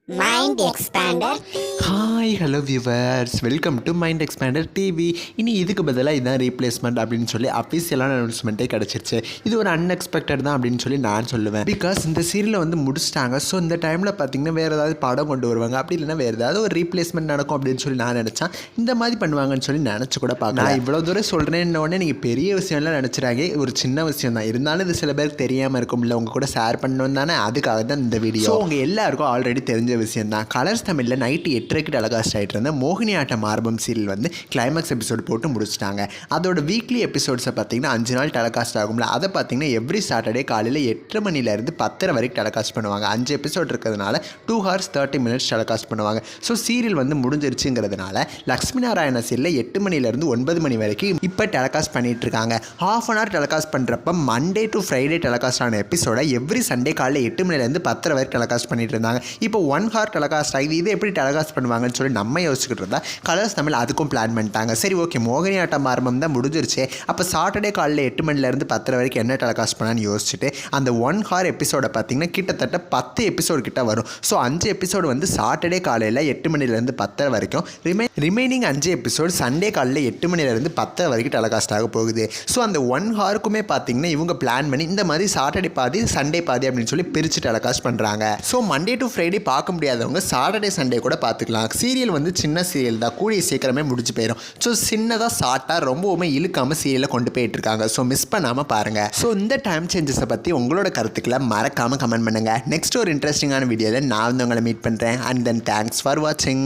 Mind Expander. Hi hello viewers, welcome to mind expander TV. இனி இதுக்கு பதிலாக இதான் ரீப்ளேஸ்மெண்ட் அப்படின்னு சொல்லி அஃபீஷியலான அனௌன்ஸ்மெண்ட்டே கிடச்சிருச்சு. இது ஒரு அன்எக்ஸ்பெக்டட் தான் அப்படின்னு சொல்லி நான் சொல்லுவேன். பிகாஸ் இந்த சீரியலை வந்து முடிச்சிட்டாங்க. ஸோ இந்த டைமில் பார்த்தீங்கன்னா வேறு ஏதாவது படம் கொண்டு வருவாங்க, அப்படி இல்லைன்னா வேறு ஏதாவது ஒரு ரீப்ளேஸ்மெண்ட் நடக்கும் அப்படின்னு சொல்லி நான் நினச்சேன். இந்த மாதிரி பண்ணுவாங்கன்னு சொல்லி நினச்சி கூட பார்க்கலாம். நான் இவ்வளோ தூரம் சொல்கிறேன்னொடனே நீங்கள் பெரிய விஷயம்லாம் நினச்சிடாங்க, ஒரு சின்ன விஷயம் தான். இருந்தாலும் இது சில பேருக்கு தெரியாமல் இருக்கும், இல்லை உங்கள் கூட ஷேர் பண்ணணும் தானே, அதுக்காக தான் இந்த வீடியோ. ஸோ உங்கள் எல்லாருக்கும் ஆல்ரெடி தெரிஞ்ச விஷயம் தான். கலர்ஸ் தமிழில் நைட்டு 8:30 டெலிகாஸ்ட் ஆகிட்டு இருந்த மோகினியாட்டம் ஆரம்பம் சீரியல் வந்து கிளைமேக்ஸ் எபிசோடு போட்டு முடிச்சிட்டாங்க. அதோட வீக்லி எபிசோட்ஸை பார்த்தீங்கன்னா 5 நாள் டெலிகாஸ்ட் ஆகும்ல, அதை பார்த்தீங்கன்னா எவ்ரி சாட்டர்டே காலையில் 8:30 மணிலேருந்து 10:30 வரைக்கும் டெலிகாஸ்ட் பண்ணுவாங்க. 5 எபிசோட் இருக்கிறதுனால 2 hours 30 minutes டெலிகாஸ்ட் பண்ணுவாங்க. ஸோ சீரியல் வந்து முடிஞ்சிருச்சுங்கிறதுனால லக்ஷ்மி நாராயண சீரியல் 8 மணிலேருந்து 9 மணி வரைக்கும் இப்போ டெலிகாஸ்ட் பண்ணிட்டு இருக்காங்க. ½ hour டெலிகாஸ்ட் பண்ணுறப்ப மண்டே டு ஃப்ரைடே டெலிகாஸ்ட் ஆன எபிசோட எவ்ரி சண்டே காலையில் 8 மணிலேருந்து 10:30 வரைக்கும் டெலிகாஸ்ட் பண்ணிட்டு இருந்தாங்க. இப்போ 1 hour டெலிகாஸ்ட் ஆகி இதை எப்படி டெலிகாஸ்ட் பண்ணுவாங்கன்னு சொல்லி நம்ம யோசிச்சுக்கிட்டு இருந்தா கலர்ஸ் தமிழ் அதுக்கும் பிளான் பண்ணிட்டாங்க. சரி, ஓகே, மோகினியாட்டம் ஆரம்பம் தான் முடிஞ்சிருச்சு, அப்போ சாட்டர்டே காலையில் 8 மணிலேருந்து 10:30 வரைக்கும் என்ன டெலிகாஸ்ட் பண்ணான்னு யோசிச்சுட்டு அந்த 1 hour எபிசோட பார்த்தீங்கன்னா கிட்டத்தட்ட 10 எபிசோடு கிட்ட வரும். ஸோ 5 எபிசோடு வந்து சாட்டர்டே காலையில் 8 மணிலேருந்து 10:30 வரைக்கும், ரிமைனிங் 5 எபிசோடு சண்டே காலையில் 8 மணிலேருந்து 10:30 வரைக்கும் டெலிகாஸ்ட் ஆக போகுது. ஸோ அந்த 1 hourக்குமே பார்த்தீங்கன்னா இவங்க பிளான் பண்ணி இந்த மாதிரி சாட்டர்டே பாதி சண்டே பாதி அப்படின்னு சொல்லி பிரித்து டெலிகாஸ்ட் பண்ணுறாங்க. ஸோ மண்டே டு ஃப்ரைடே பார்க்க முடியாதவங்க சாட்டர்டே சண்டே கூட பார்த்துக்கலாம். சீரியல் வந்து சின்ன சீரியல் தான், கூடிய சீக்கிரமே முடிச்சு போயிடும். ஸோ சின்னதாக ஷார்ட்டாக ரொம்பவுமே இழுக்காமல் சீரியலை கொண்டு போயிட்டு இருக்காங்க. ஸோ மிஸ் பண்ணாமல் பாருங்கள். ஸோ இந்த டைம் சேஞ்சஸை பற்றி உங்களோட கருத்துக்களை மறக்காமல் கமெண்ட் பண்ணுங்கள். நெக்ஸ்ட் ஒரு இன்ட்ரெஸ்டிங்கான வீடியோவில் நான் வந்து உங்களை மீட் பண்ணுறேன். அண்ட் தென் தேங்க்ஸ் ஃபார் வாட்சிங்.